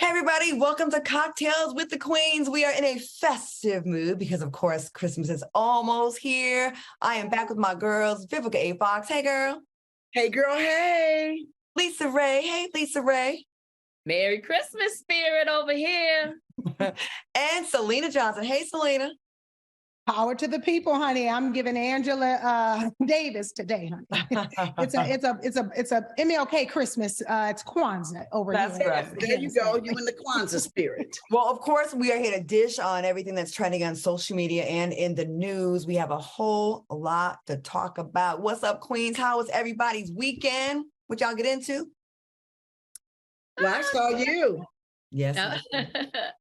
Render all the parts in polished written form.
Hey everybody, welcome to Cocktails with the Queens. We are in a festive mood because of course Christmas is almost here. I am back with my girls, Vivica A. Fox. Hey girl. Hey girl, hey. Lisa Ray. Hey Lisa Ray. Merry Christmas spirit over here. And Selena Johnson. Hey Selena. Power to the people, honey. I'm giving Angela Davis today, honey. It's a MLK Christmas. It's Kwanzaa over That's here. right. There you go. You in the Kwanzaa spirit. Well, of course, we are here to dish on everything that's trending on social media and in the news. We have a whole lot to talk about. What's up, Queens? How was everybody's weekend? What y'all get into? Well, I saw you. Yes.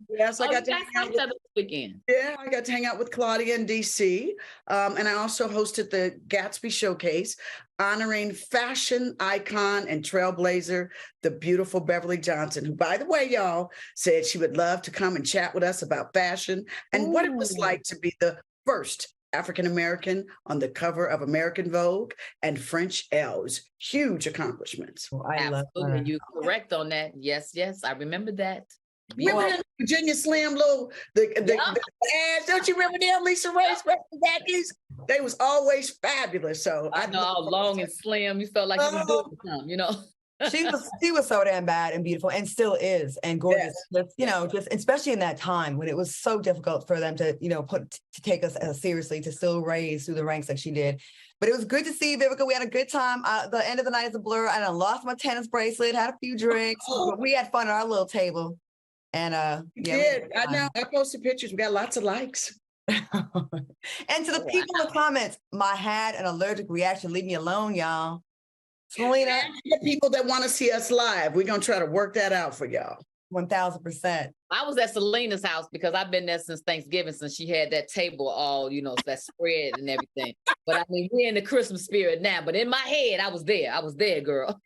Yes, I got to hang out with, this weekend. yeah, I got to hang out with Claudia in DC. And I also hosted the Gatsby Showcase, honoring fashion icon and trailblazer, the beautiful Beverly Johnson, who, by the way, y'all, said she would love to come and chat with us about fashion and what it was like to be the first African-American on the cover of American Vogue and French Elle's. Huge accomplishments. Well, I love her. You're correct on that. Yes, I remember that. Remember them Virginia Slim little the ads? Don't you remember them, Lisa Ray's khakis? They was always fabulous. So I know, all long and slim. You felt like you were doing something, you know. She was so damn bad and beautiful and still is and gorgeous. Yes. Just especially in that time when it was so difficult for them to, to take us seriously, to still raise through the ranks like she did. But it was good to see Vivica. We had a good time. The end of the night is a blur. I lost my tennis bracelet, had a few drinks, but we had fun at our little table. And We did. I know. I posted pictures. We got lots of likes. And to the people in the comments, I had an allergic reaction. Leave me alone, y'all. Selena, The people that want to see us live, we're going to try to work that out for y'all. 1000%. I was at Selena's house because I've been there since Thanksgiving, since she had that table all, that spread and everything. But I mean, we're in the Christmas spirit now. But in my head, I was there. I was there, girl.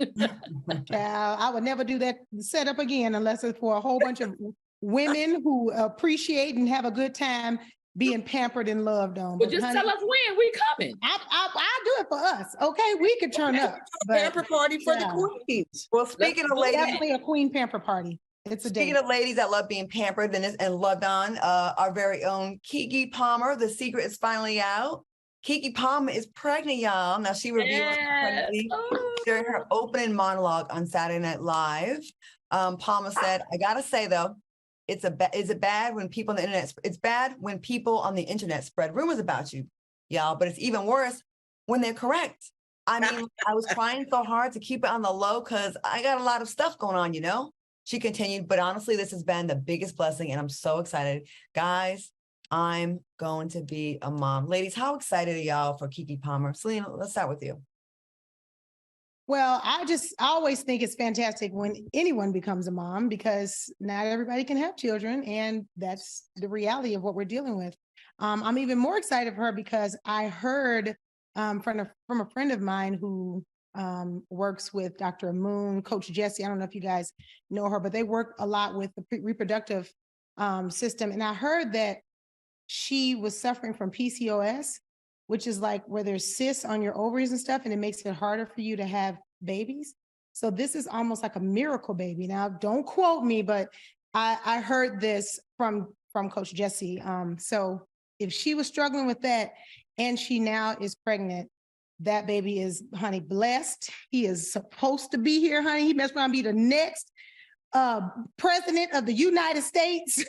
I would never do that setup again unless it's for a whole bunch of women who appreciate and have a good time being pampered and loved on. But just honey, tell us when we coming. I'll do it for us. Okay, we could turn up. Pamper party for the queens. Well, speaking of ladies, Definitely a queen pamper party. It's a speaking day. of ladies that love being pampered and loved on, our very own Keke Palmer, the secret is finally out. Keke Palmer is pregnant, y'all. Now she revealed her pregnancy during her opening monologue on Saturday Night Live. Palmer said, "I gotta say though, is it bad when people on the internet? It's bad when people on the internet spread rumors about you, y'all. But it's even worse when they're correct. I mean, I was trying so hard to keep it on the low because I got a lot of stuff going on, She continued, but honestly, this has been the biggest blessing, and I'm so excited. Guys, I'm going to be a mom. Ladies, how excited are y'all for Keke Palmer? Selena, let's start with you. Well, I always think it's fantastic when anyone becomes a mom because not everybody can have children, and that's the reality of what we're dealing with. I'm even more excited for her because I heard from a friend of mine who works with Dr. Moon, Coach Jessie. I don't know if you guys know her, but they work a lot with the reproductive system. And I heard that she was suffering from PCOS, which is like where there's cysts on your ovaries and stuff, and it makes it harder for you to have babies. So this is almost like a miracle baby. Now, don't quote me, but I heard this from Coach Jessie. So if she was struggling with that and she now is pregnant, that baby is, honey, blessed. He is supposed to be here, honey. He must want to be the next president of the United States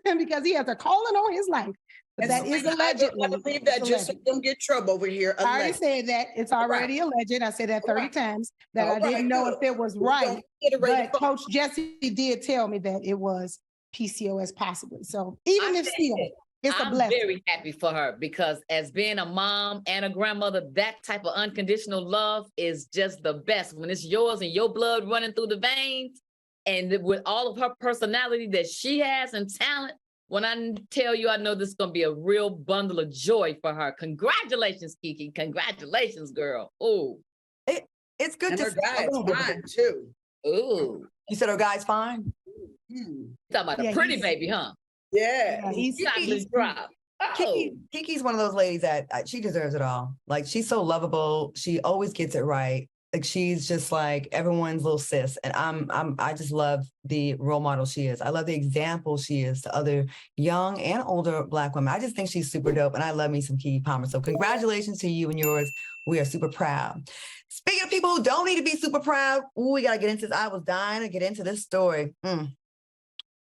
because he has a calling on his life. But that is allegedly. I believe that just so we don't get trouble over here. I already said that. It's already alleged. I said that 30 times that I didn't know if it was right. But Coach Jessie did tell me that it was PCOS possibly. So even if still, it's a blessing. I'm very happy for her because as being a mom and a grandmother, that type of unconditional love is just the best. When it's yours and your blood running through the veins, and with all of her personality that she has and talent, when I tell you, I know this is going to be a real bundle of joy for her. Congratulations, Keke. Congratulations, girl. Oh, it's good and to her guy's fine too. Ooh. You said her guy's fine? You're talking about a pretty baby, huh? Yeah. He's chocolate drop. Oh. Keke's one of those ladies that she deserves it all. Like, she's so lovable. She always gets it right. Like she's just like everyone's little sis. And I just love the role model she is. I love the example she is to other young and older Black women. I just think she's super dope. And I love me some Keke Palmer. So congratulations to you and yours. We are super proud. Speaking of people who don't need to be super proud, we got to get into this. I was dying to get into this story.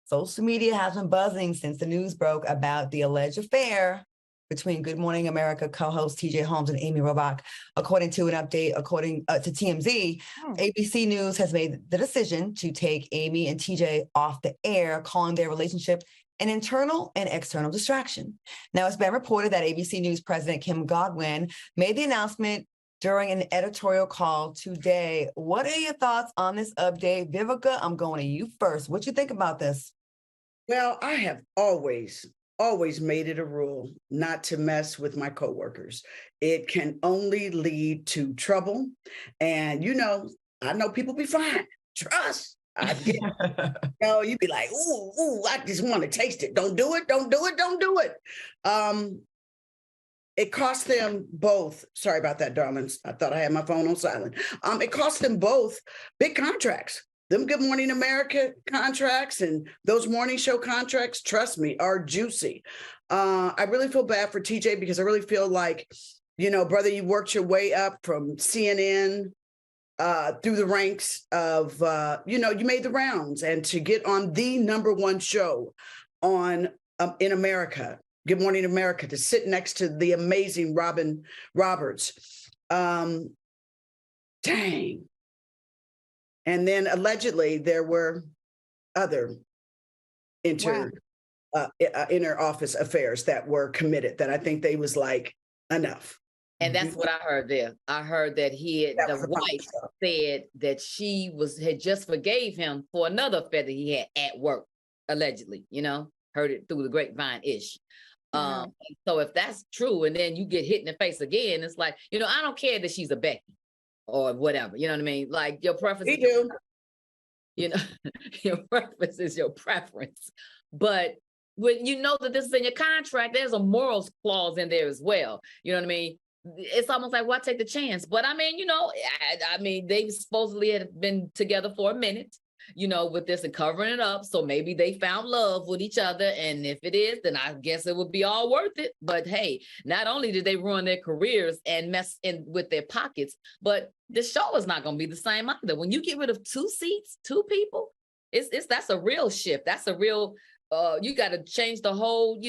Social media has been buzzing since the news broke about the alleged affair between Good Morning America co-host TJ Holmes and Amy Robach. According to an update, according to TMZ, ABC News has made the decision to take Amy and TJ off the air, calling their relationship an internal and external distraction. Now, it's been reported that ABC News President Kim Godwin made the announcement during an editorial call today. What are your thoughts on this update? Vivica, I'm going to you first. What you think about this? Well, I have always made it a rule not to mess with my coworkers. It can only lead to trouble. And, I know people be fine. Trust. I get you'd be like, ooh, I just want to taste it. Don't do it. Don't do it. Don't do it. It cost them both. Sorry about that, darlings. I thought I had my phone on silent. It cost them both big contracts. Them Good Morning America contracts and those morning show contracts, trust me, are juicy. I really feel bad for TJ because I really feel like, brother, you worked your way up from CNN through the ranks of, you made the rounds, and to get on the #1 show on in America, Good Morning America, to sit next to the amazing Robin Roberts. Dang. And then allegedly there were other inner office affairs that were committed that I think they was like, enough. And that's what I heard there. I heard that the wife said that she had just forgave him for another affair that he had at work, allegedly, heard it through the grapevine-ish. So if that's true, and then you get hit in the face again, it's like, I don't care that she's a Becky or whatever, you know what I mean? Like your preference, your preference is your preference. But when you know that this is in your contract, there's a morals clause in there as well. You know what I mean? It's almost like, why take the chance? But I mean, they supposedly had been together for a minute, with this and covering it up. So maybe they found love with each other. And if it is, then I guess it would be all worth it. But hey, not only did they ruin their careers and mess with their pockets, but the show is not going to be the same either. When you get rid of 2 seats, 2 people, that's a real shift. That's a real, you got to change the whole,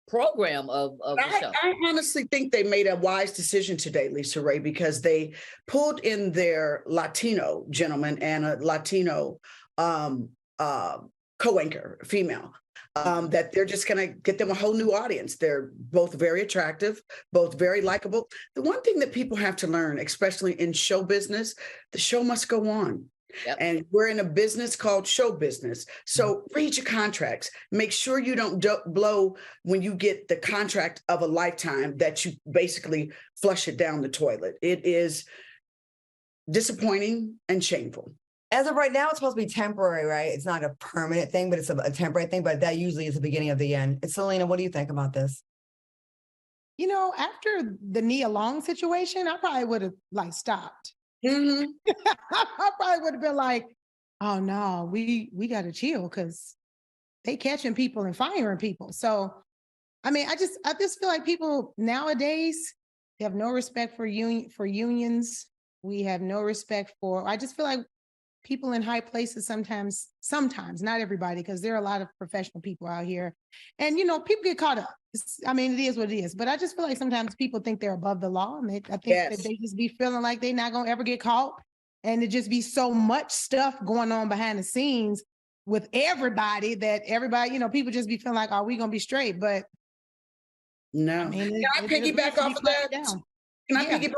program of the show. I honestly think they made a wise decision today, Lisa Ray, because they pulled in their Latino gentleman and a Latino co-anchor, female, that they're just going to get them a whole new audience. They're both very attractive, both very likable. The one thing that people have to learn, especially in show business, the show must go on. Yep. And we're in a business called show business. So read your contracts. Make sure you don't blow when you get the contract of a lifetime, that you basically flush it down the toilet. It is disappointing and shameful. As of right now, it's supposed to be temporary, right? It's not a permanent thing, but it's a temporary thing. But that usually is the beginning of the end. Selena, what do you think about this? After the Nia Long situation, I probably would have stopped. Mm-hmm. I probably would have been like, oh no, we got to chill because they catching people and firing people. So, I mean, I just feel like people nowadays, they have no respect for unions. We have no respect I just feel like people in high places sometimes, not everybody, because there are a lot of professional people out here. And, people get caught up. It is what it is. But I just feel like sometimes people think they're above the law. And I think that they just be feeling like they're not going to ever get caught. And it just be so much stuff going on behind the scenes with everybody that everybody, people just be feeling like, are we going to be straight? But no. Can I piggyback off of that? Can I piggyback?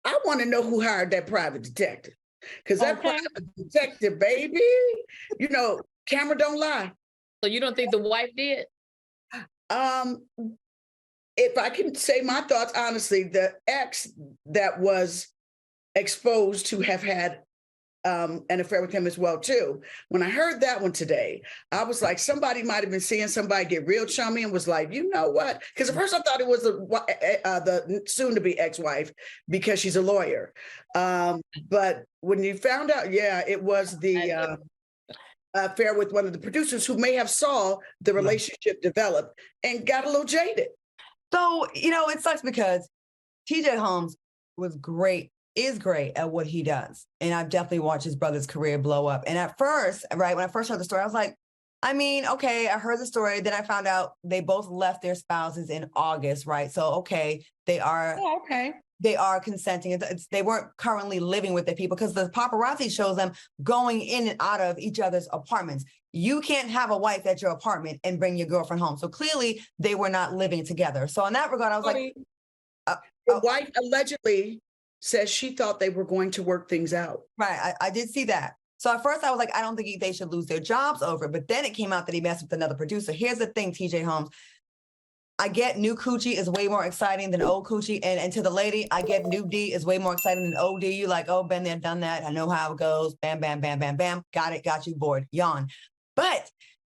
I want to know who hired that private detective. Because that private detective, baby, camera don't lie. So you don't think the wife did? If I can say my thoughts honestly, the ex that was exposed to have had an affair with him as well too. When I heard that one today, I was like, somebody might have been seeing somebody get real chummy and was like, you know what? Because at first I thought it was the soon-to-be ex-wife because she's a lawyer. But when you found out, yeah, it was the affair with one of the producers who may have saw the relationship develop and got a little jaded. So, it sucks because TJ Holmes is great at what he does. And I've definitely watched his brother's career blow up. And at first, right, when I first heard the story, I was like, okay, I heard the story. Then I found out they both left their spouses in August, right? So, okay, they are consenting. They weren't currently living with their people because the paparazzi shows them going in and out of each other's apartments. You can't have a wife at your apartment and bring your girlfriend home. So clearly they were not living together. So in that regard, I was like, the wife allegedly says she thought they were going to work things out. Right. I did see that. So at first I was like, I don't think they should lose their jobs over it. But then it came out that he messed with another producer. Here's the thing, TJ Holmes. I get new coochie is way more exciting than old coochie. And to the lady, I get new D is way more exciting than old D. You like, oh, been there, done that. I know how it goes. Bam, bam, bam, bam, bam. Got it. Got you bored. Yawn. But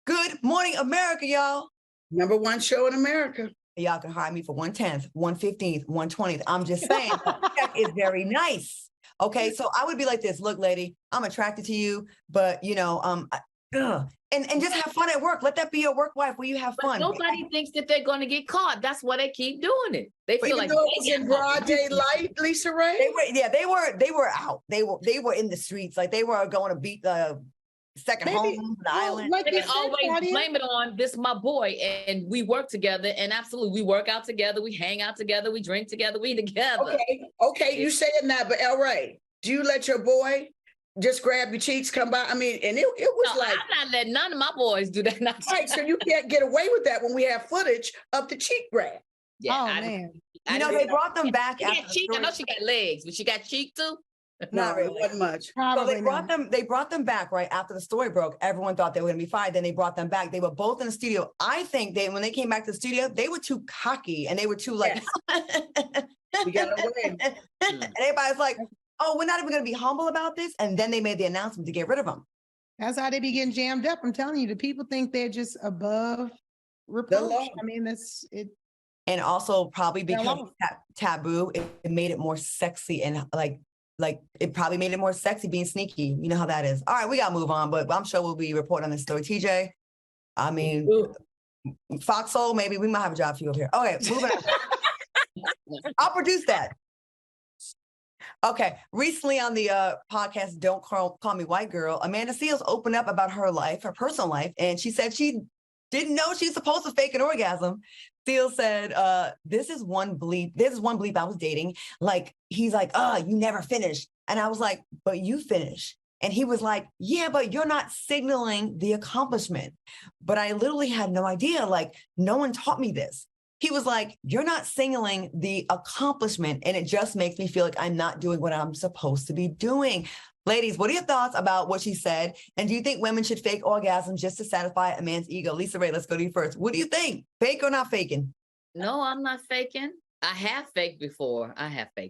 good morning, America, y'all. Number one show in America. Y'all can hire me for 1/10th, 1/15th, 1/20th. I'm just saying, that is very nice. Okay, so I would be like this. Look, lady, I'm attracted to you, but and just have fun at work. Let that be your work wife where you have fun. But nobody thinks that they're going to get caught. That's why they keep doing it. They feel like it was in broad daylight, Lisa Ray. They were out. They were in the streets. Like they were going to beat the second home, the island. Like they can always blame it on this is my boy, and we work together, and absolutely we work out together, we hang out together, we drink together, we together. Okay, you saying that, but El Ray, do you let your boy just grab your cheeks, come by? I mean, and it was like I'm not letting none of my boys do that. Right, so you can't get away with that when we have footage of the cheek grab. Yeah, man. They brought them back after the cheek. I know she got legs, but she got cheek too. Not really. It wasn't much. So they brought them back right after the story broke. Everyone thought they were going to be fired. Then they brought them back. They were both in the studio. I think when they came back to the studio, they were too cocky and they were too like, we got to win. And everybody's like, oh, we're not even going to be humble about this. And then they made the announcement to get rid of them. That's how they be getting jammed up. I'm telling you, the people think they're just above reproach. I mean, that's it. And also probably because taboo, it made it more sexy and like it probably made it more sexy being sneaky. You know how that is. All right, we got to move on, but I'm sure we'll be reporting on this story. TJ, I mean, FOXSOUL, maybe we might have a job for you over here. Okay, moving on. I'll produce that. Okay, recently on the podcast, Don't Call Me White Girl, Amanda Seales opened up about her life, her personal life, and she said she didn't know she was supposed to fake an orgasm. Seales said, this is one bleep I was dating. Like, he's like, you never finished. And I was like, but you finish. And he was like, yeah, but you're not signaling the accomplishment. But I literally had no idea. Like, no one taught me this. He was like, you're not signaling the accomplishment. And it just makes me feel like I'm not doing what I'm supposed to be doing. Ladies, what are your thoughts about what she said? And do you think women should fake orgasms just to satisfy a man's ego? Lisa Ray, let's go to you first. What do you think? Fake or not faking? No, I'm not faking. I have faked before. I have. You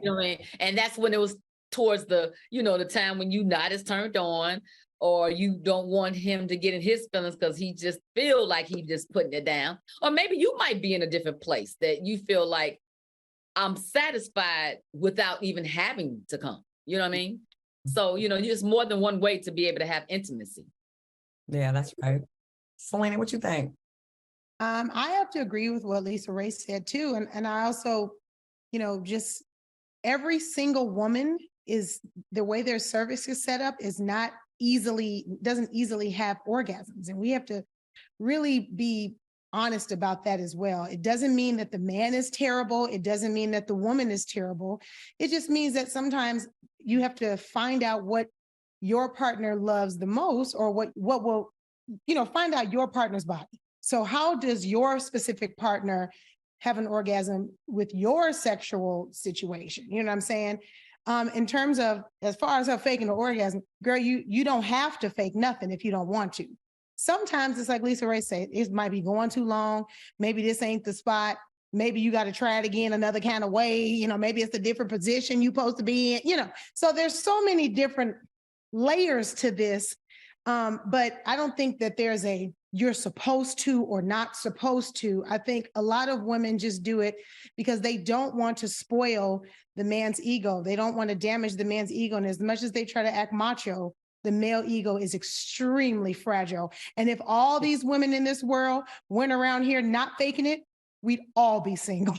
know what I mean? And that's when it was towards the time when you not as turned on, or you don't want him to get in his feelings because he just feel like he just putting it down. Or maybe you might be in a different place that you feel like, I'm satisfied without even having to come. You know what I mean? So, there's more than one way to be able to have intimacy. Yeah, that's right. Selena, what you think? I have to agree with what Lisa Ray said too. And I also, just every single woman is the way their cervix is set up is doesn't easily have orgasms. And we have to really be honest about that as well. It doesn't mean that the man is terrible. It doesn't mean that the woman is terrible. It just means that sometimes you have to find out what your partner loves the most, or what will, find out your partner's body. So how does your specific partner have an orgasm with your sexual situation? You know what I'm saying? In terms of, as far as her faking the orgasm, girl, you don't have to fake nothing if you don't want to. Sometimes it's like Lisa Ray said, it might be going too long. Maybe this ain't the spot. maybe you got to try it again another kind of way. You know, maybe it's a different position you're supposed to be in, you know. So there's so many different layers to this. But I don't think that there's a you're supposed to or not supposed to. I think a lot of women just do it because they don't want to spoil the man's ego. They don't want to damage the man's ego. And as much as they try to act macho, the male ego is extremely fragile. And if all these women in this world went around here not faking it, we'd all be single.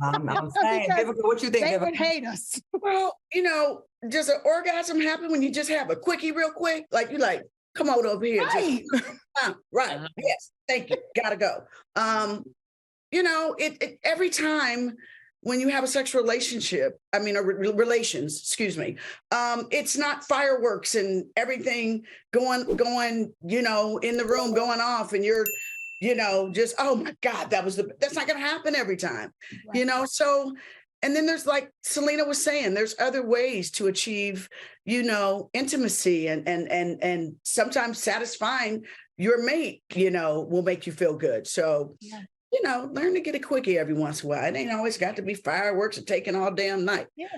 I'm saying, Vivica, what you think? They Vivica? would hate us. Well, you know, does an orgasm happen when you just have a quickie real quick? Like you like, come on over here. Right. Right. Yes. Thank you. Gotta go. You know, it every time when you have a sexual relationship, I mean, relations, excuse me, it's not fireworks and everything going, you know, in the room going off and you're, you know, just, oh my God, that's not going to happen every time, right. You know? So, and then there's, like Selena was saying, there's other ways to achieve, you know, intimacy and sometimes satisfying your mate, you know, will make you feel good. So, yeah. You know, learn to get a quickie every once in a while. It ain't always got to be fireworks and taking all damn night. Yeah.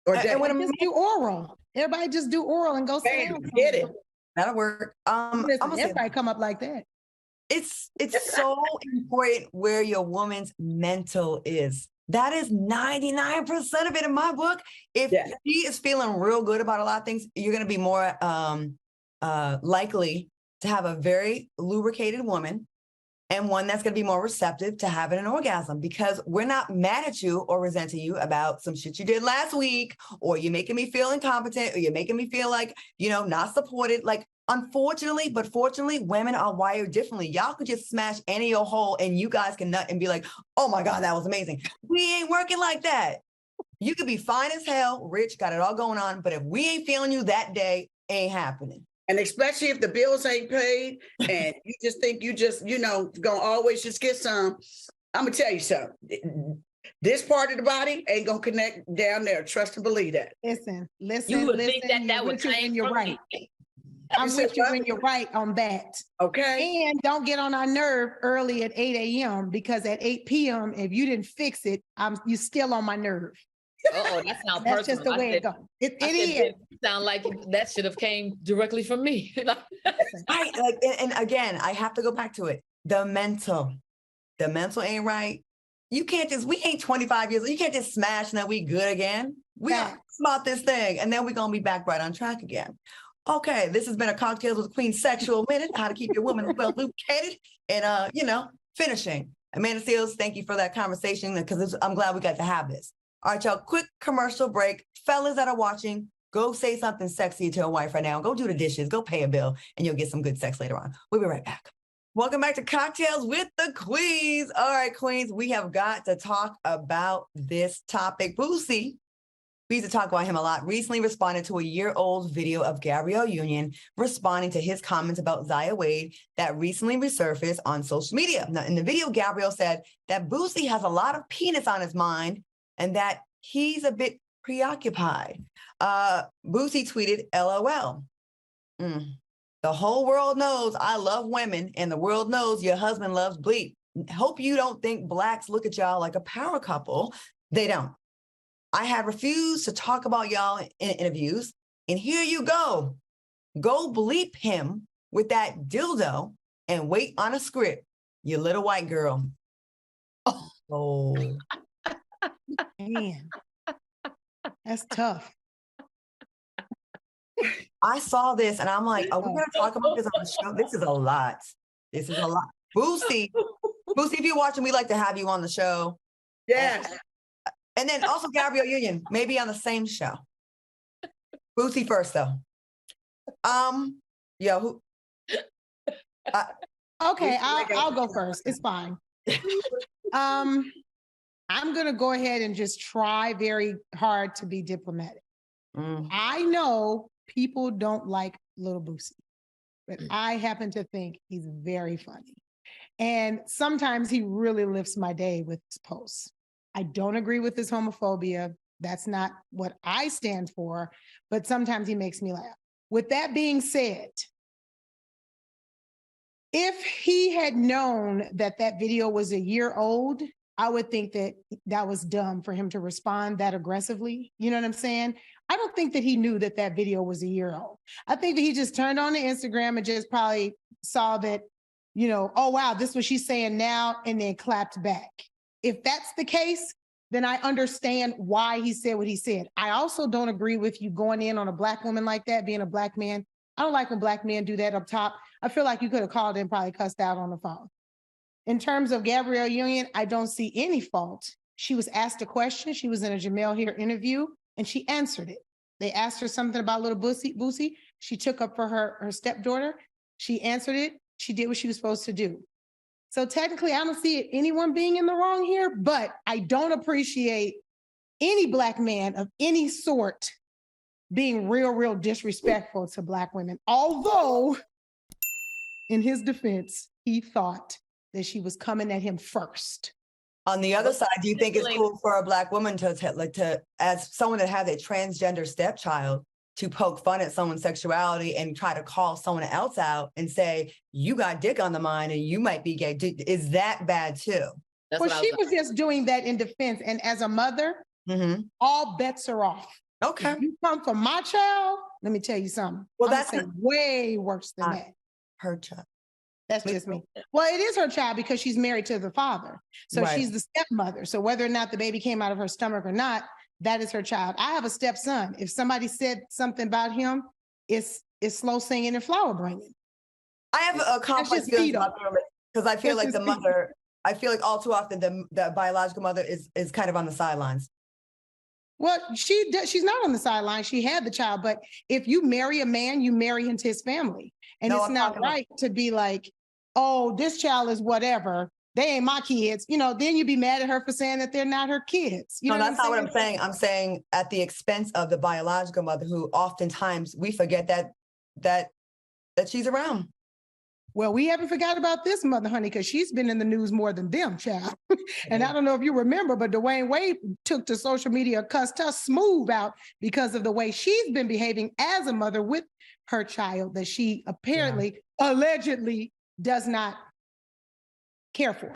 Or and when just do oral. Everybody just do oral and go sit down. Get it. That'll work. Everybody come up like that. It's so important where your woman's mental is. That is 99% of it in my book. If she is feeling real good about a lot of things, you're going to be more likely to have a very lubricated woman and one that's going to be more receptive to having an orgasm, because we're not mad at you or resenting you about some shit you did last week, or you're making me feel incompetent, or you're making me feel like, you know, not supported. Like, unfortunately, but fortunately, women are wired differently. Y'all could just smash any old hole and you guys can nut and be like, oh my God, that was amazing. We ain't working like that. You could be fine as hell, rich, got it all going on, but if we ain't feeling you that day, ain't happening. And especially if the bills ain't paid and you just think you just, you know, gonna always just get some, I'm gonna tell you something. This part of the body ain't gonna connect down there. Trust and believe that. Listen. You would think that would change. You're right. I'm with you when you're right on that. Okay. And don't get on our nerve early at 8 a.m. because at 8 p.m., if you didn't fix it, you're still on my nerve. Oh, that's not personal. That's just the way it goes. It is. Sound like that should have came directly from me. Right. Like, and again, I have to go back to it. The mental ain't right. We ain't 25 years old. You can't just smash and then we good again. We are about this thing. And then we're going to be back right on track again. Okay, this has been a Cocktails with Queen Sexual Minute, how to keep your woman well lubricated and, you know, finishing. Amanda Seals, thank you for that conversation because I'm glad we got to have this. All right, y'all, quick commercial break. Fellas that are watching, go say something sexy to a wife right now. Go do the dishes, go pay a bill, and you'll get some good sex later on. We'll be right back. Welcome back to Cocktails with the Queens. All right, Queens, we have got to talk about this topic. Boosie, we used to talk about him a lot, recently responded to a year-old video of Gabrielle Union responding to his comments about Zaya Wade that recently resurfaced on social media. Now, in the video, Gabrielle said that Boosie has a lot of penis on his mind and that he's a bit preoccupied. Boosie tweeted, LOL. The whole world knows I love women and the world knows your husband loves bleep. Hope you don't think blacks look at y'all like a power couple. They don't. I have refused to talk about y'all in interviews, and here you go. Go bleep him with that dildo and wait on a script, you little white girl. Oh. Man, that's tough. I saw this and I'm like, are we going to talk about this on the show? This is a lot. This is a lot. Boosie, if you're watching, we'd like to have you on the show. Yes. And then also Gabrielle Union, maybe on the same show. Boosie first, though. Okay, I'll go first. It's fine. I'm gonna go ahead and just try very hard to be diplomatic. I know people don't like Little Boosie, but I happen to think he's very funny. And sometimes he really lifts my day with his posts. I don't agree with his homophobia. That's not what I stand for, but sometimes he makes me laugh. With that being said, if he had known that that video was a year old I would think that that was dumb for him to respond that aggressively. You know what I'm saying? I don't think that he knew that that video was a year old. I think that he just turned on the Instagram and just probably saw that, you know, oh, wow, this is what she's saying now, and then clapped back. If that's the case, then I understand why he said what he said. I also don't agree with you going in on a Black woman like that, being a Black man. I don't like when Black men do that up top. I feel like you could have called and probably cussed out on the phone. In terms of Gabrielle Union, I don't see any fault. She was asked a question. She was in a Jamel Here interview, and she answered it. They asked her something about little Boosie. She took up for her stepdaughter. She answered it. She did what she was supposed to do. So technically, I don't see anyone being in the wrong here, but I don't appreciate any Black man of any sort being real disrespectful to Black women. Although, in his defense, he thought that she was coming at him first. On the other side, do you think it's cool for a Black woman to as someone that has a transgender stepchild, to poke fun at someone's sexuality and try to call someone else out and say, you got dick on the mind and you might be gay? Is that bad too? Well, she was just doing that in defense. And as a mother, all bets are off. Okay. If you come for my child, let me tell you something. Well, that's way worse than that. Her child. That's just me. Well, it is her child because she's married to the father. So she's the stepmother. So whether or not the baby came out of her stomach or not, that is her child. I have a stepson. If somebody said something about him, it's slow singing and flower bringing. I have a complex feeling about because I feel like the mother, I feel like all too often the biological mother is kind of on the sidelines. Well, she's not on the sideline. She had the child, but if you marry a man, you marry into his family. And it's not right to be like, oh, this child is whatever. They ain't my kids. You know, then you'd be mad at her for saying that they're not her kids. You know that's not what I'm saying. I'm saying at the expense of the biological mother, who oftentimes we forget that she's around. Well, we haven't forgot about this mother, honey, because she's been in the news more than them, child. And I don't know if you remember, but Dwayne Wade took to social media, cussed her smooth out because of the way she's been behaving as a mother with her child that she apparently, allegedly does not care for.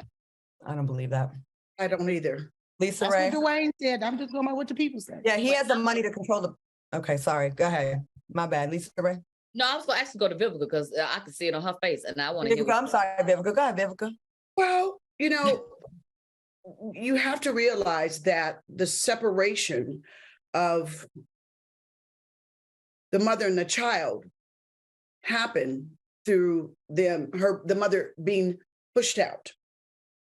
I don't believe that. I don't either. Lisa Ray. That's what Dwayne said. I'm just going by what the people say. Yeah, he has the money to control the. Okay, sorry. Go ahead. My bad. Lisa Ray. No, I was going to actually go to Vivica because I could see it on her face, and I want to hear. I'm sorry, Vivica. Go ahead, Vivica. Well, you know, you have to realize that the separation of the mother and the child happened through the mother being pushed out.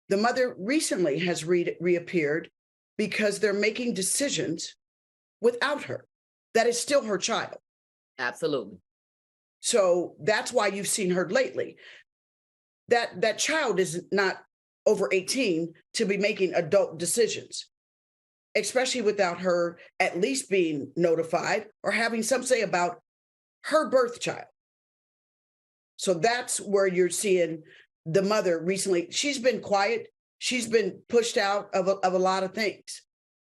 The mother recently has reappeared because they're making decisions without her. That is still her child. Absolutely. So that's why you've seen her lately. That child is not over 18 to be making adult decisions, especially without her at least being notified or having some say about her birth child. So that's where you're seeing the mother recently. She's been quiet. She's been pushed out of a lot of things.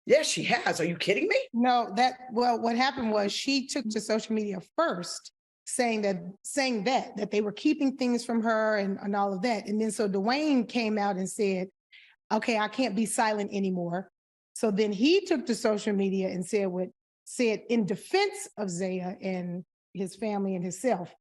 Yes, she has. Are you kidding me? No, what happened was she took to social media first saying that they were keeping things from her and all of that. And then so Dwayne came out and said, okay, I can't be silent anymore. So then he took to social media and said in defense of Zaya and his family and himself,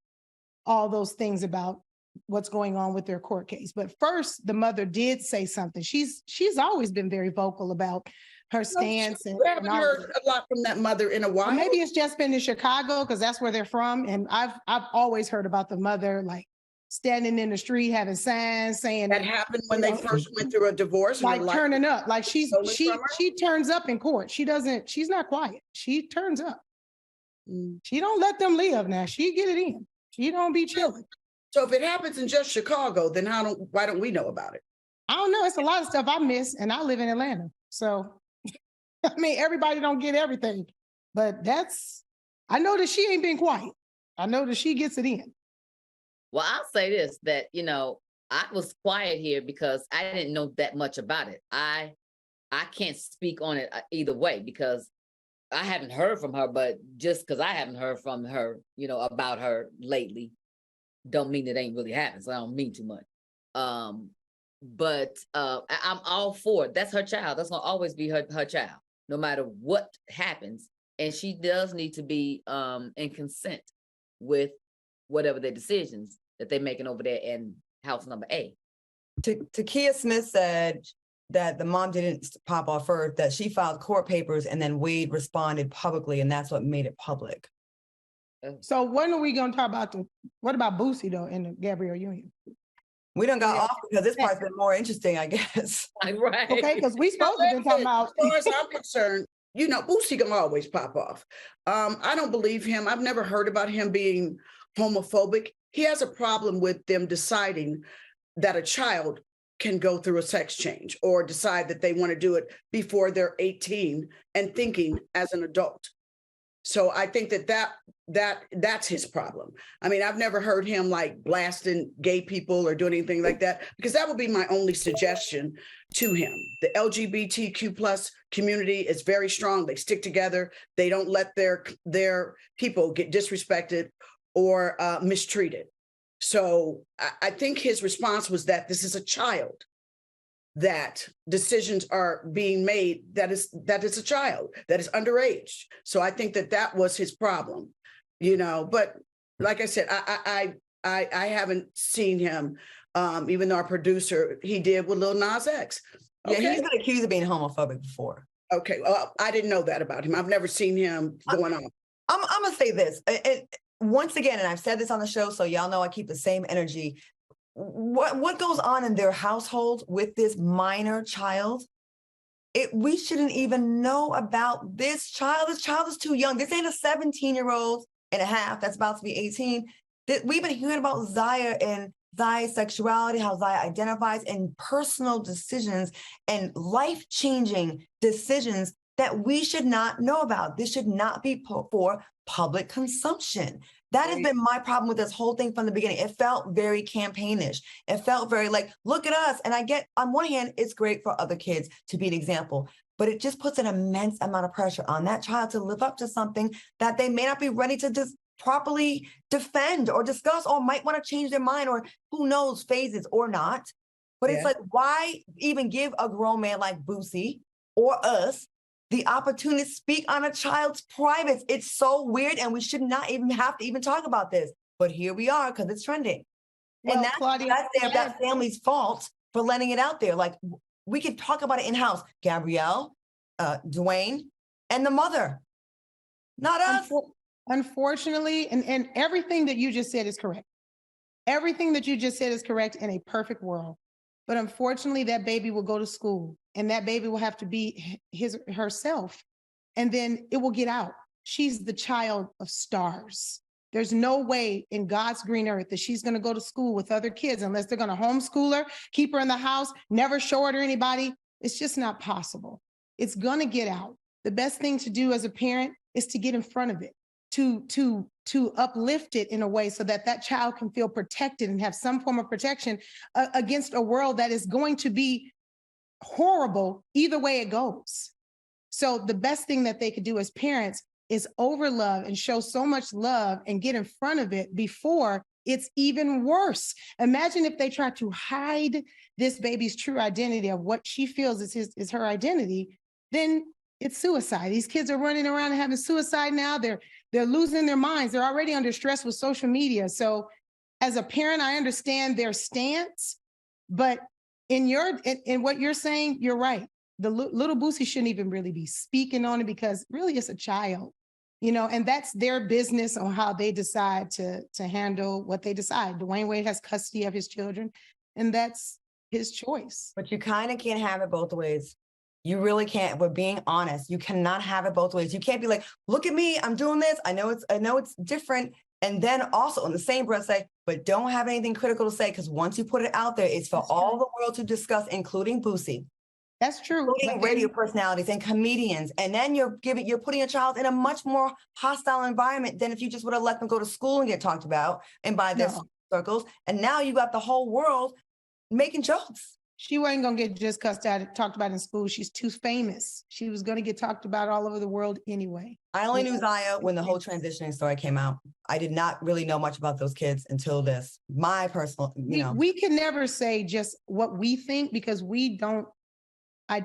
all those things about what's going on with their court case. But first, the mother did say something. She's always been very vocal about her stance. We haven't heard a lot from that mother in a while. Well, maybe it's just been in Chicago because that's where they're from. And I've always heard about the mother like standing in the street having signs saying that happened when they first went through a divorce. Like turning up, like she turns up in court. She's not quiet. She turns up. She don't let them live now. She get it in. She don't be chilling. So if it happens in just Chicago, then why don't we know about it? I don't know. It's a lot of stuff I miss, and I live in Atlanta. So, I mean, everybody don't get everything, but I know that she ain't been quiet. I know that she gets it in. Well, I'll say this, that, you know, I was quiet here because I didn't know that much about it. I can't speak on it either way because I haven't heard from her, but just because I haven't heard from her, you know, about her lately, don't mean it ain't really happened. So I don't mean too much. But I'm all for it. That's her child. That's gonna always be her child, no matter what happens. And she does need to be in consent with whatever their decisions that they're making over there in house number A. Takia Smith said that the mom didn't pop off first, that she filed court papers and then Wade responded publicly, and that's what made it public. So when are we going to talk about what about Boosie though in the Gabrielle Union? We done got off because this part's been more interesting, I guess. Right. Okay, because we supposed to be talking about. As far as I'm concerned, you know, Boosie can always pop off. I don't believe him. I've never heard about him being homophobic. He has a problem with them deciding that a child can go through a sex change or decide that they want to do it before they're 18 and thinking as an adult. So I think that's his problem. I mean, I've never heard him like blasting gay people or doing anything like that, because that would be my only suggestion to him. The LGBTQ plus community is very strong. They stick together. They don't let their people get disrespected or mistreated. So I think his response was that this is a child, that decisions are being made, that is a child, that is underage. So I think that was his problem, you know. But like I said, I haven't seen him, even though our producer, he did with Lil Nas X. Okay. Yeah, he's been accused of being homophobic before. Okay, well, I didn't know that about him. I've never seen him going on. I'm gonna say this. Once again, and I've said this on the show, so y'all know I keep the same energy. What goes on in their household with this minor child? We shouldn't even know about this child. This child is too young. This ain't a 17-year-old and a half that's about to be 18. We've been hearing about Zaya and Zaya's sexuality, how Zaya identifies, and personal decisions and life-changing decisions that we should not know about. This should not be put for public consumption. That has been my problem with this whole thing from the beginning. It felt very campaignish. It felt very like, look at us. And I get, on one hand, it's great for other kids to be an example, but it just puts an immense amount of pressure on that child to live up to something that they may not be ready to just properly defend or discuss, or might want to change their mind, or who knows, phases or not. But it's like, why even give a grown man like Boosie or us the opportunity to speak on a child's privates? It's so weird, and we should not even have to even talk about this. But here we are because it's trending. Well, and that's that family's fault for letting it out there. Like, we could talk about it in-house. Gabrielle, Dwayne, and the mother. Not us. Unfortunately, and everything that you just said is correct. Everything that you just said is correct in a perfect world. But unfortunately, that baby will go to school, and that baby will have to be herself. And then it will get out. She's the child of stars. There's no way in God's green earth that she's going to go to school with other kids unless they're going to homeschool her, keep her in the house, never show her to anybody. It's just not possible. It's going to get out. The best thing to do as a parent is to get in front of it, to uplift it in a way so that that child can feel protected and have some form of protection against a world that is going to be horrible either way it goes. So the best thing that they could do as parents is overlove and show so much love and get in front of it before it's even worse. Imagine if they try to hide this baby's true identity of what she feels is her identity, then it's suicide. These kids are running around and having suicide now. They're losing their minds. They're already under stress with social media. So as a parent, I understand their stance, but in what you're saying, you're right. The little Boosie shouldn't even really be speaking on it, because really it's a child, you know, and that's their business on how they decide to handle what they decide. Dwayne Wade has custody of his children, and that's his choice. But you kind of can't have it both ways. You really can't. We're being honest. You cannot have it both ways. You can't be like, look at me, I'm doing this. I know it's different. And then also in the same breath say, but don't have anything critical to say, because once you put it out there, it's for all the world to discuss, including Boosie. That's true. Including radio personalities and comedians. And then you're putting a child in a much more hostile environment than if you just would have let them go to school and get talked about and by their circles. And now you got the whole world making jokes. She wasn't going to get just talked about in school. She's too famous. She was going to get talked about all over the world anyway. I only knew Zaya when the whole transitioning story came out. I did not really know much about those kids until this. My personal, We can never say just what we think because we don't,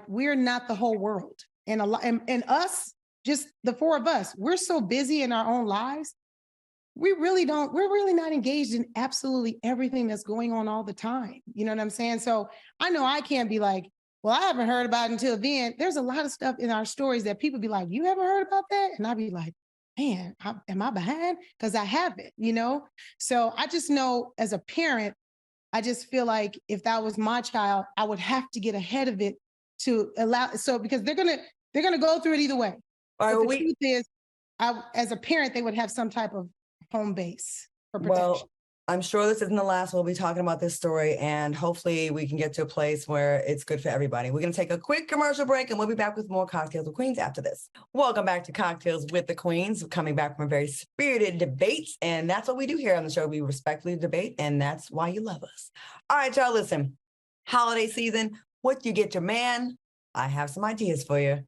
we're not the whole world. And and us, just the four of us, we're so busy in our own lives. We're really not engaged in absolutely everything that's going on all the time. You know what I'm saying? So I know I can't be like, well, I haven't heard about it until then. There's a lot of stuff in our stories that people be like, you haven't heard about that? And I'd be like, man, am I behind? Because I haven't, So I just know as a parent, I just feel like if that was my child, I would have to get ahead of it to allow, because they're gonna go through it either way. All right, but the truth is, as a parent, they would have some type of home base for protection. Well, I'm sure this isn't the last we'll be talking about this story, and hopefully we can get to a place where it's good for everybody. We're going to take a quick commercial break, and we'll be back with more Cocktails with Queens after this. Welcome back to Cocktails with the Queens, coming back from a very spirited debate, and that's what we do here on the show. We respectfully debate, and that's why you love us. All right, y'all, listen. Holiday season, what do you get your man? I have some ideas for you.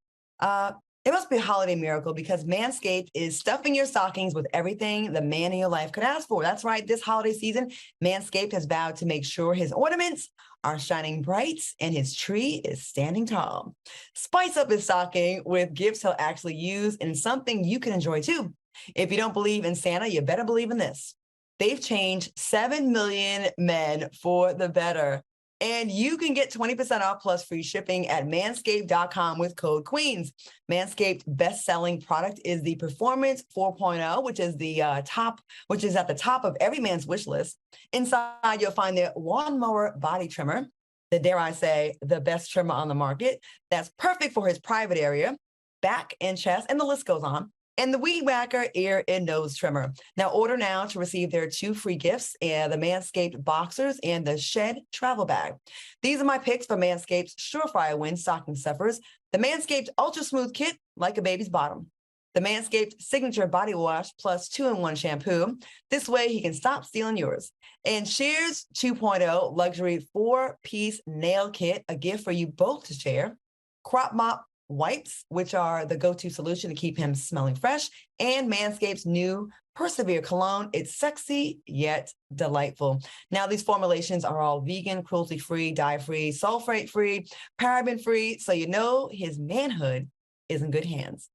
It must be a holiday miracle because Manscaped is stuffing your stockings with everything the man in your life could ask for. That's right. This holiday season, Manscaped has vowed to make sure his ornaments are shining bright and his tree is standing tall. Spice up his stocking with gifts he'll actually use and something you can enjoy too. If you don't believe in Santa, you better believe in this. They've changed 7 million men for the better. And you can get 20% off plus free shipping at manscaped.com with code QUEENS. Manscaped best-selling product is the Performance 4.0, which is at the top of every man's wish list. Inside, you'll find their lawnmower body trimmer, dare I say, the best trimmer on the market. That's perfect for his private area, back and chest, and the list goes on. And the Weed Whacker ear and nose trimmer. Now order now to receive their 2 free gifts, the Manscaped Boxers and the Shed Travel Bag. These are my picks for Manscaped's Surefire Win stocking stuffers. The Manscaped Ultra Smooth Kit, like a baby's bottom. The Manscaped Signature Body Wash plus 2-in-1 shampoo. This way he can stop stealing yours. And Shears 2.0 Luxury 4-piece nail kit, a gift for you both to share. Crop Mop wipes, which are the go-to solution to keep him smelling fresh, and Manscaped's new Persevere cologne. It's sexy yet delightful. Now, these formulations are all vegan, cruelty-free, dye-free, sulfate-free, paraben-free, so you know his manhood is in good hands.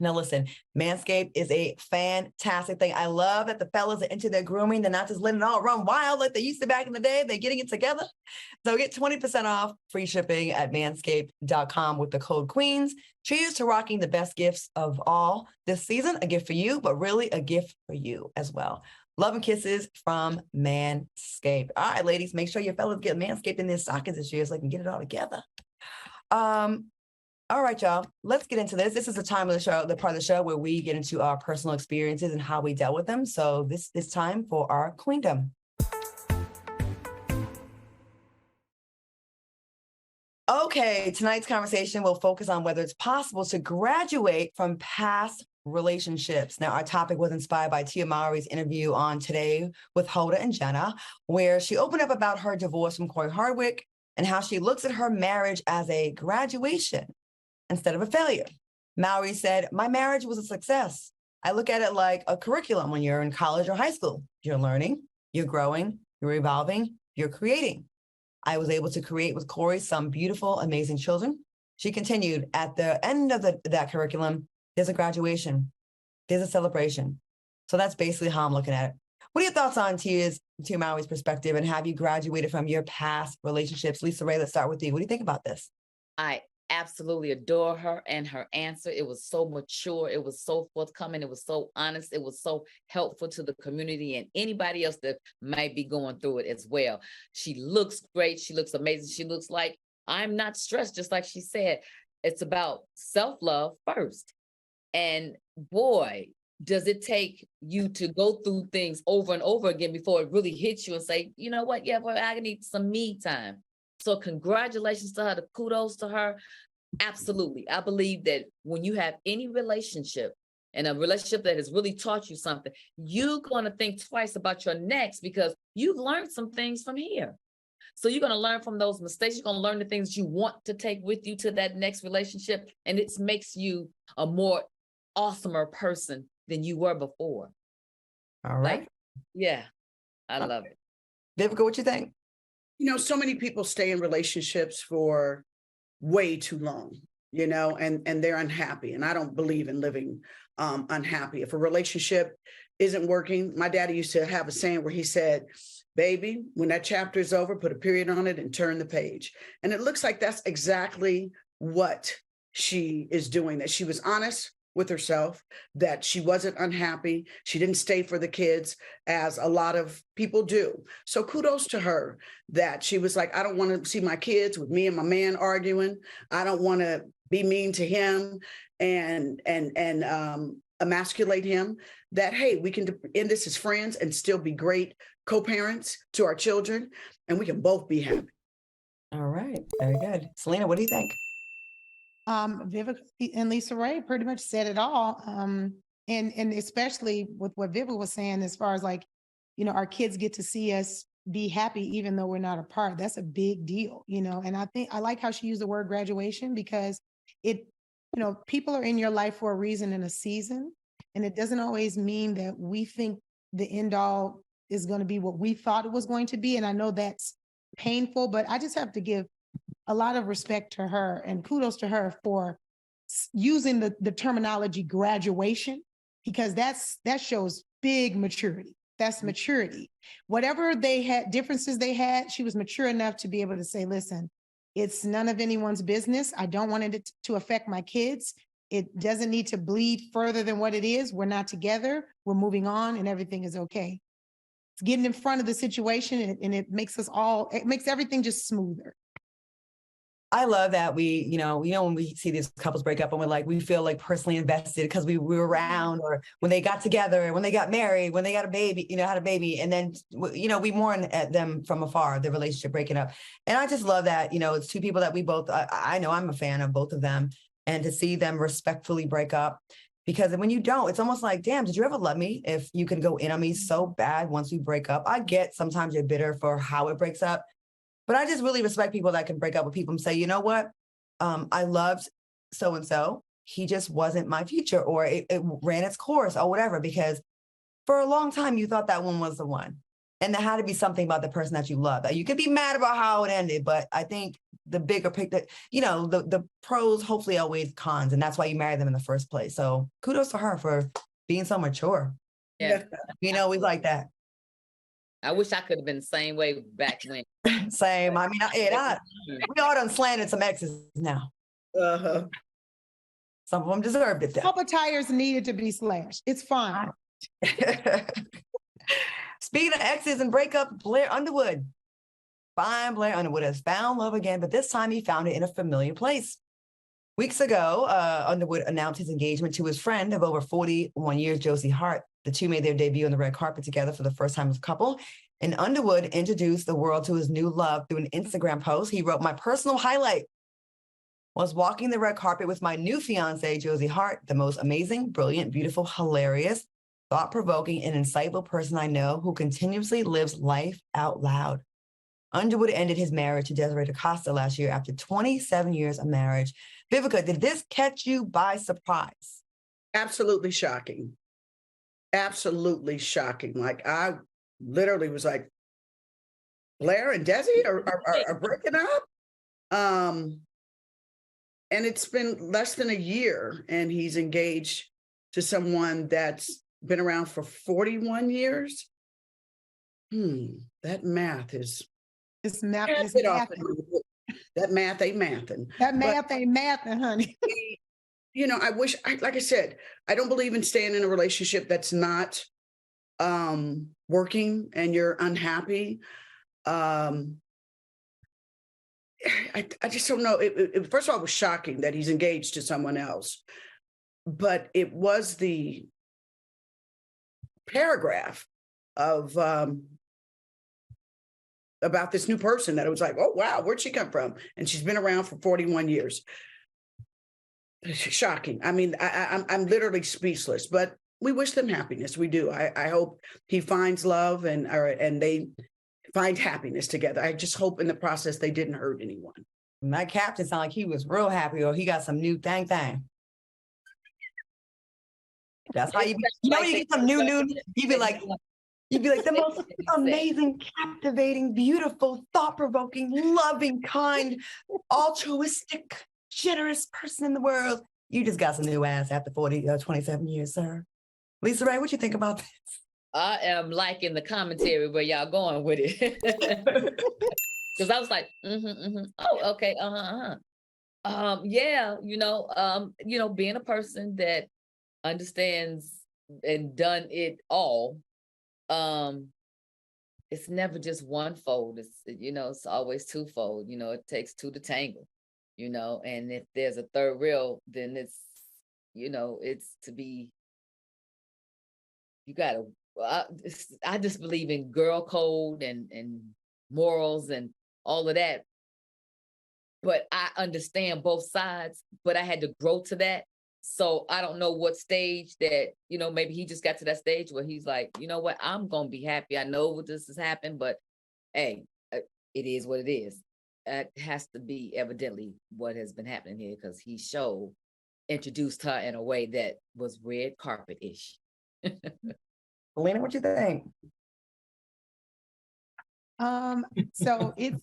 Now, listen, Manscaped is a fantastic thing. I love that the fellas are into their grooming. They're not just letting it all run wild like they used to back in the day. They're getting it together. So get 20% off free shipping at manscaped.com with the code QUEENS. Cheers to rocking the best gifts of all this season. A gift for you, but really a gift for you as well. Love and kisses from Manscaped. All right, ladies, make sure your fellas get Manscaped in their stockings this year so they can get it all together. All right, y'all, let's get into this. This is the time of the show, the part of the show where we get into our personal experiences and how we dealt with them. So this is time for our queendom. Okay, tonight's conversation will focus on whether it's possible to graduate from past relationships. Now, our topic was inspired by Tia Mowry's interview on Today with Hoda and Jenna, where she opened up about her divorce from Corey Hardwick and how she looks at her marriage as a graduation instead of a failure. Mowry said, "My marriage was a success. I look at it like a curriculum when you're in college or high school. You're learning, you're growing, you're evolving, you're creating. I was able to create with Corey some beautiful, amazing children." She continued, "At the end of that curriculum, there's a graduation, there's a celebration." So that's basically how I'm looking at it. What are your thoughts on Tia Mowry's perspective, and have you graduated from your past relationships? Lisa Ray, let's start with you. What do you think about this? I absolutely adore her and her answer. It was so mature. It was so forthcoming. It was so honest. It was so helpful to the community and anybody else that might be going through it as well. She looks great. She looks amazing. She looks like, I'm not stressed, just like she said. It's about self-love first. And boy, does it take you to go through things over and over again before it really hits you and say, you know what? Yeah, well, I need some me time. So congratulations to her, kudos to her. Absolutely. I believe that when you have any relationship and a relationship that has really taught you something, you're going to think twice about your next because you've learned some things from here. So you're going to learn from those mistakes. You're going to learn the things you want to take with you to that next relationship. And it makes you a more awesomer person than you were before. All right. Like, yeah, I love it. Vivica, what you think? You know, so many people stay in relationships for way too long, you know, and they're unhappy. And I don't believe in living unhappy. If a relationship isn't working, my daddy used to have a saying where he said, baby, when that chapter is over, put a period on it and turn the page. And it looks like that's exactly what she is doing, that she was honest with herself, that she wasn't unhappy. She didn't stay for the kids, as a lot of people do. So kudos to her that she was like, I don't want to see my kids with me and my man arguing. I don't want to be mean to him and emasculate him. That, hey, we can end this as friends and still be great co-parents to our children, and we can both be happy. All right. Very good. Selena, what do you think? Vivica and Lisa Ray pretty much said it all. And especially with what Vivica was saying, as far as like, you know, our kids get to see us be happy even though we're not apart. That's a big deal, you know. And I think I like how she used the word graduation, because it, you know, people are in your life for a reason and a season. And it doesn't always mean that we think the end all is going to be what we thought it was going to be. And I know that's painful, but I just have to give a lot of respect to her and kudos to her for using the terminology graduation, because that shows big maturity. That's maturity. Whatever they had, differences they had, she was mature enough to be able to say, listen, it's none of anyone's business. I don't want it to affect my kids. It doesn't need to bleed further than what it is. We're not together. We're moving on and everything is okay. It's getting in front of the situation, and it makes it makes everything just smoother. I love that we, when we see these couples break up and we feel like personally invested because we were around, or when they got together, when they got married, when they got a baby, had a baby. And then, we mourn at them from afar, the relationship breaking up. And I just love that, it's two people that we both, I know I'm a fan of both of them, and to see them respectfully break up. Because when you don't, it's almost like, damn, did you ever love me if you can go in on me so bad once we break up? I get sometimes you're bitter for how it breaks up. But I just really respect people that can break up with people and say, you know what? I loved so-and-so. He just wasn't my future, or it ran its course or whatever, because for a long time, you thought that one was the one. And there had to be something about the person that you love. You could be mad about how it ended, but I think the bigger picture, the pros hopefully outweigh cons. And that's why you married them in the first place. So kudos to her for being so mature. Yeah. We like that. I wish I could have been the same way back when. Same. I mean, we all done slandered some exes now. Uh-huh. Some of them deserved it. Couple tires needed to be slashed. It's fine. Speaking of exes and breakup, Blair Underwood. Fine, Blair Underwood has found love again, but this time he found it in a familiar place. Weeks ago, Underwood announced his engagement to his friend of over 41 years, Josie Hart. The two made their debut on the red carpet together for the first time as a couple. And Underwood introduced the world to his new love through an Instagram post. He wrote, "My personal highlight was walking the red carpet with my new fiance, Josie Hart, the most amazing, brilliant, beautiful, hilarious, thought-provoking, and insightful person I know, who continuously lives life out loud." Underwood ended his marriage to Desiree DaCosta last year after 27 years of marriage. Vivica, did this catch you by surprise? Absolutely shocking. Absolutely shocking. Like, I literally was like, Blair and Desi are breaking up. And it's been less than a year, and he's engaged to someone that's been around for 41 years. That math is... It's math. That math ain't mathin'. That math ain't mathin', honey. I wish, like I said, I don't believe in staying in a relationship that's not working and you're unhappy. I just don't know. First of all, it was shocking that he's engaged to someone else, but it was the paragraph of about this new person that it was like, oh, wow, where'd she come from? And she's been around for 41 years. Shocking. I mean, I'm literally speechless, but we wish them happiness. We do. I hope he finds love and they find happiness together. I just hope in the process they didn't hurt anyone. My captain sounded like he was real happy, or he got some new thing. That's how you be. You know, you get some new. You be like the most amazing, captivating, beautiful, thought-provoking, loving, kind, altruistic, generous person in the world. You just got some new ass after 27 years, sir. Lisa Ray, what you think about this? I am liking the commentary where y'all going with it. Because I was like, oh, okay, yeah, being a person that understands and done it all, it's never just one fold. It's always twofold. It takes two to tangle. And if there's a third rail, then it's to be. You gotta. I just believe in girl code and morals and all of that. But I understand both sides, but I had to grow to that. So I don't know what stage that, maybe he just got to that stage where he's like, you know what, I'm going to be happy. I know what this has happened, but hey, it is what it is. It has to be evidently what has been happening here, because he introduced her in a way that was red carpet-ish. Elena, what you think? So it's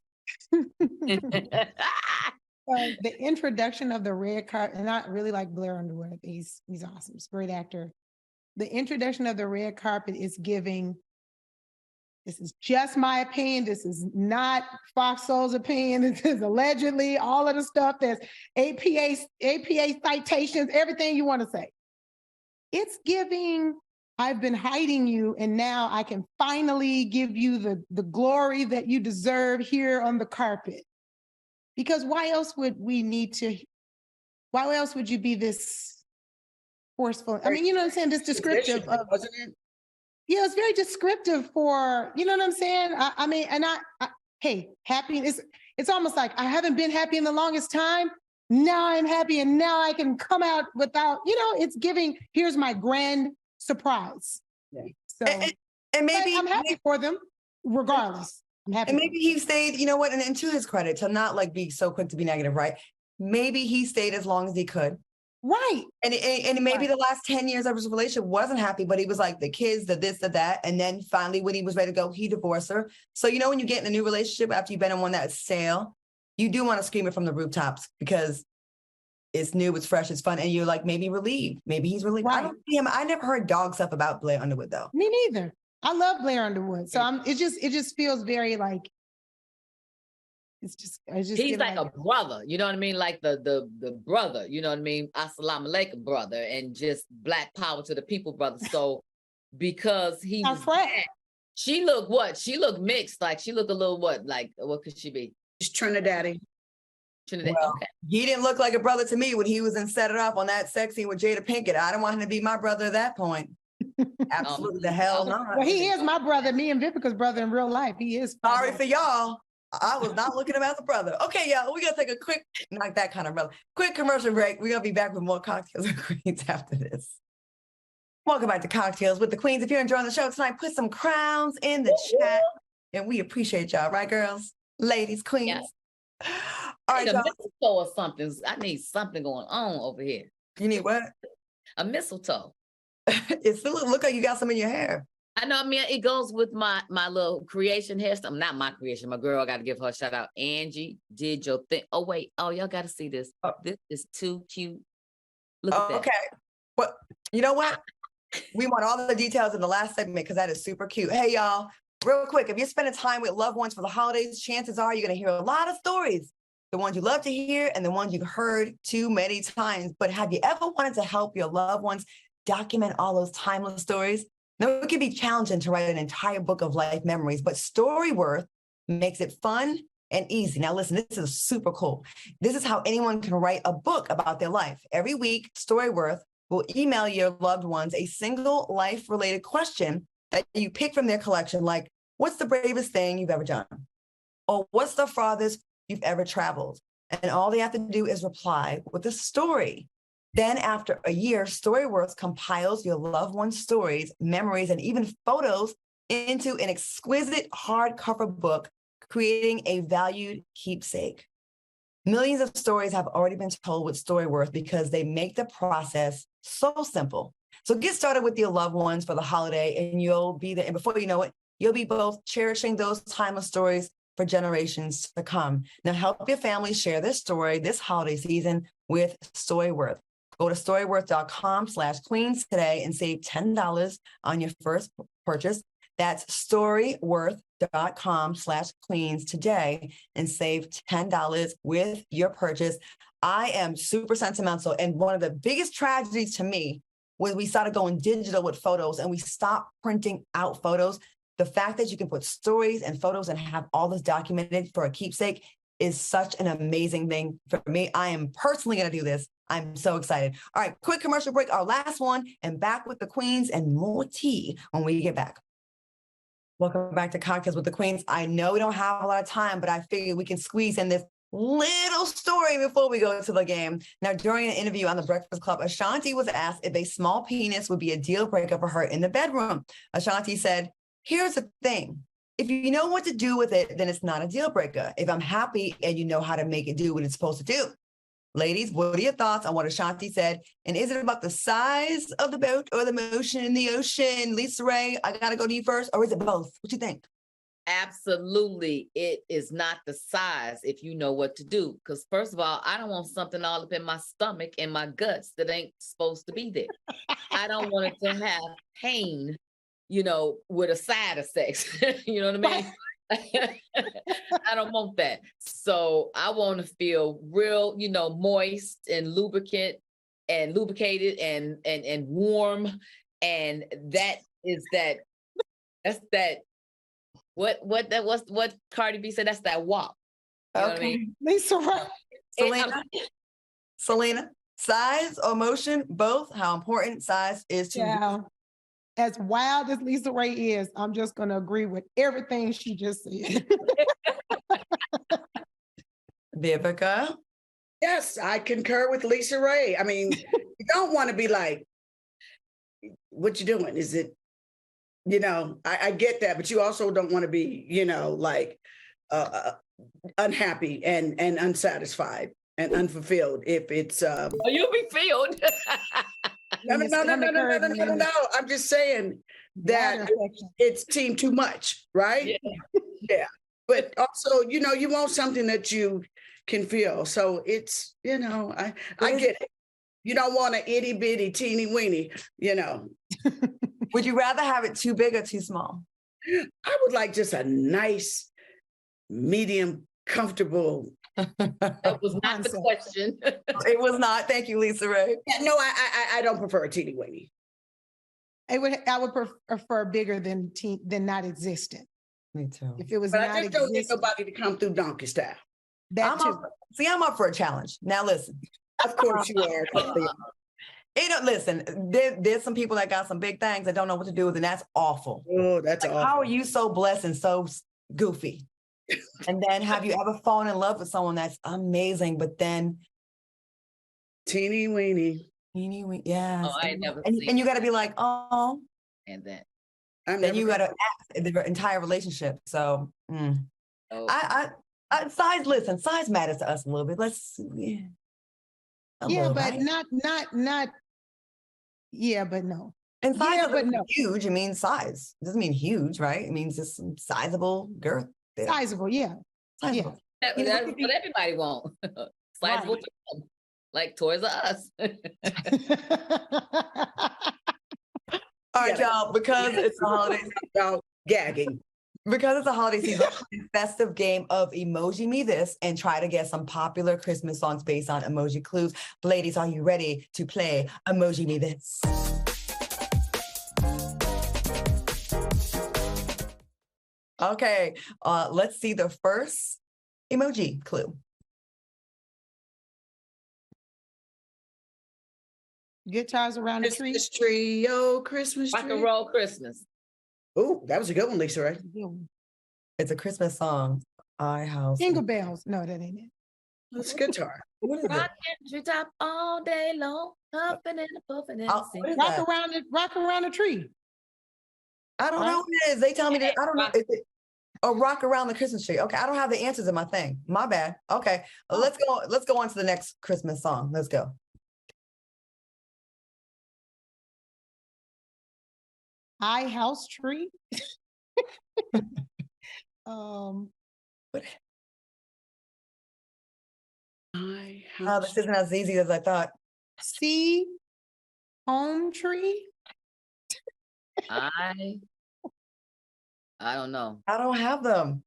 the introduction of the red carpet, and I really like Blair Underwood. He's awesome. He's a great actor. The introduction of the red carpet is giving. This is just my opinion. This is not FOXSOUL's opinion. This is allegedly all of the stuff that's APA citations, everything you want to say. It's giving. I've been hiding you, and now I can finally give you the glory that you deserve here on the carpet. Because why else would you be this forceful? I mean, you know what I'm saying? This descriptive of, wasn't it? Yeah, it's very descriptive for, you know what I'm saying? Hey, happy, it's almost like I haven't been happy in the longest time. Now I'm happy, and now I can come out without, it's giving, here's my grand surprise. Yeah. So, and maybe I'm happy for them, regardless. I'm happy. And maybe he stayed, you know what, and to his credit, to not like be so quick to be negative, right? Maybe he stayed as long as he could. Right. And maybe the last 10 years of his relationship wasn't happy, but he was like the kids, the this, the that. And then finally, when he was ready to go, he divorced her. So, when you get in a new relationship after you've been in one that's stale, you do want to scream it from the rooftops because it's new, it's fresh, it's fun. And you're like, maybe relieved. Maybe he's relieved. Right. I don't see him. I never heard dog stuff about Blair Underwood, though. Me neither. I love Blair Underwood. So it just feels very like, he's like a brother, you know what I mean? Like the brother, you know what I mean? Assalamu alaikum brother, and just black power to the people brother. So because he was black, she looked mixed. Like she looked a little what could she be? She's Trinidadian. Well, okay. He didn't look like a brother to me when he was in Set It Off on that sex scene with Jada Pinkett. I don't want him to be my brother at that point. Absolutely the hell not. Well, he is my brother, me and Vivica's brother in real life. He is. Sorry for y'all. I was not looking at him as a brother. Okay, y'all, we got to take a quick, not that kind of brother, quick commercial break. We're going to be back with more Cocktails and Queens after this. Welcome back to Cocktails with the Queens. If you're enjoying the show tonight, put some crowns in the chat. And we appreciate y'all, right, girls? Ladies, queens. Yes. All right, y'all. A mistletoe or something. I need something going on over here. You need what? A mistletoe. It still look like you got some in your hair. I know. I mean, it goes with my little creation hairstyle. Not my creation. My girl, I got to give her a shout out. Angie did your thing. Oh wait. Oh, y'all got to see this. This is too cute. Look at that. Okay. Well, you know what? We want all the details in the last segment because that is super cute. Hey, y'all. Real quick, if you're spending time with loved ones for the holidays, chances are you're going to hear a lot of stories. The ones you love to hear and the ones you've heard too many times. But have you ever wanted to help your loved ones document all those timeless stories? Now, it can be challenging to write an entire book of life memories, but StoryWorth makes it fun and easy. Now, listen, this is super cool. This is how anyone can write a book about their life. Every week, StoryWorth will email your loved ones a single life-related question that you pick from their collection, like, what's the bravest thing you've ever done? Or what's the farthest you've ever traveled? And all they have to do is reply with a story. Then after a year, StoryWorth compiles your loved one's stories, memories, and even photos into an exquisite hardcover book, creating a valued keepsake. Millions of stories have already been told with StoryWorth because they make the process so simple. So get started with your loved ones for the holiday, and you'll be there. And before you know it, you'll be both cherishing those timeless stories for generations to come. Now help your family share this story this holiday season with StoryWorth. Go to storyworth.com/queens today and save $10 on your first purchase. That's storyworth.com/queens today and save $10 with your purchase. I am super sentimental. And one of the biggest tragedies to me was we started going digital with photos and we stopped printing out photos. The fact that you can put stories and photos and have all this documented for a keepsake is such an amazing thing for me. I am personally going to do this. I'm so excited. All right, quick commercial break, our last one, and back with the queens and more tea when we get back. Welcome back to Cocktails with the Queens. I know we don't have a lot of time, but I figured we can squeeze in this little story before we go to the game. Now, during an interview on the Breakfast Club, Ashanti was asked if a small penis would be a deal breaker for her in the bedroom. Ashanti said, "Here's the thing. If you know what to do with it, then it's not a deal breaker. If I'm happy and you know how to make it do what it's supposed to do." Ladies, what are your thoughts on what Ashanti said? And is it about the size of the boat or the motion in the ocean? Lisa Ray, I got to go to you first. Or is it both? What you think? Absolutely. It is not the size if you know what to do. Because first of all, I don't want something all up in my stomach and my guts that ain't supposed to be there. I don't want it to have pain, with a side of sex. You know what I mean? I don't want that. So I want to feel real, moist and lubricated and warm. And that's that. What Cardi B said, that's that WAP. You know what I mean? Lisa Ray. Selena, size or motion, both, how important size is to you. As wild as Lisa Ray is, I'm just going to agree with everything she just said. Vivica? Yes, I concur with Lisa Ray. I mean, you don't want to be like, what you doing? Is it, I get that, but you also don't want to be, unhappy and unsatisfied and unfulfilled if it's... you'll be filled. No. I'm just saying that it's team too much, right? Yeah. But also, you want something that you can feel. So it's, I get it. You don't want an itty bitty teeny weeny, Would you rather have it too big or too small? I would like just a nice, medium, comfortable. That was not the question. It was not. Thank you, Lisa Ray. Yeah, no, I don't prefer a teeny weeny. I would prefer bigger than not existent. Me too. If it was But not I just don't need nobody to come through donkey style. I'm up for a challenge. Now listen. Of course you are. Listen, there's some people that got some big things that don't know what to do with, and that's awful. Oh, that's awful. How are you so blessed and so goofy? And then have you ever fallen in love with someone that's amazing, but then teeny weeny? Yeah. Oh, I never and you got to be like, oh, and then you got to act the entire relationship. So, size. Listen, size matters to us a little bit. Let's, but right? not. Yeah, but no. And size doesn't mean huge. It means size. It doesn't mean huge, right? It means just some sizable girth. There. Sizable, yeah. Sizable. Yeah. That's what everybody wants. Sizable, right. Like Toys R Us. All right, y'all, because it's a holiday season. Y'all gagging. Because it's a holiday season, festive game of Emoji Me This and try to get some popular Christmas songs based on emoji clues. Ladies, are you ready to play Emoji Me This? Okay, let's see the first emoji clue. Guitars around the tree. Christmas tree, oh, Christmas tree. Rock and roll Christmas. Oh, that was a good one, Lisa, right? It's a Christmas song. Jingle bells. No, that ain't it. It's guitar. What is Rock and tree top all day long, puffing and puffing and singing. Rock around the tree. I don't know what it is. They tell me that I don't know. Is it a rock around the Christmas tree? Okay, I don't have the answers in my thing. My bad. Okay, let's go. Let's go on to the next Christmas song. Let's go. High house tree. This isn't as easy as I thought. See, home tree. I don't know. I don't have them.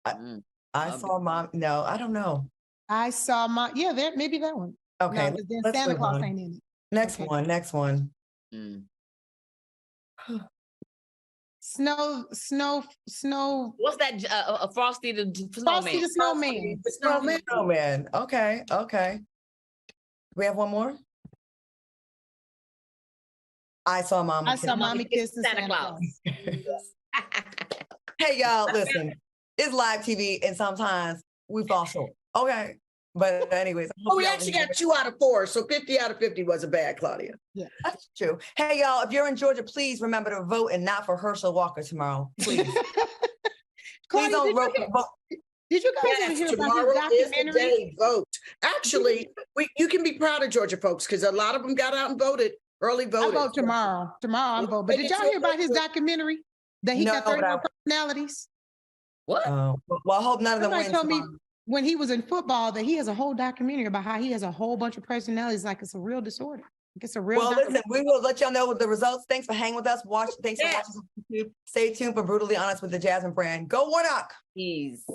I saw mom. No, I don't know. I saw my maybe that one. Okay, no, then let's Santa move Claus on. ain't in it. Next Okay. one. Next one. Snow. What's that? Frosty the Snowman. Frosty the Snowman. Snowman. Okay. Okay. We have one more. I saw Mommy. I saw Mommy kissing Santa Claus. Hey, y'all, listen. It's live TV, and sometimes we fall short. Okay. But anyways. We actually got 2 out of 4, so 50 out of 50 wasn't bad, Claudia. Yeah, that's true. Hey, y'all, if you're in Georgia, please remember to vote and not for Herschel Walker tomorrow. Please. Please don't vote. Did you guys ever hear about his documentary? Vote. Actually, you can be proud of Georgia folks because a lot of them got out and voted. Early voted. I vote tomorrow. Tomorrow I vote. But did y'all hear about his documentary? That he got 31 personalities? What? Well, I hope none of them win. Told me when he was in football that he has a whole documentary about how he has a whole bunch of personalities, like it's a real disorder. It's a real. Well, listen, we will let y'all know the results. Thanks for hanging with us. Thanks for watching YouTube. Stay tuned for Brutally Honest with the Jasmine brand. Go Warnock. Peace.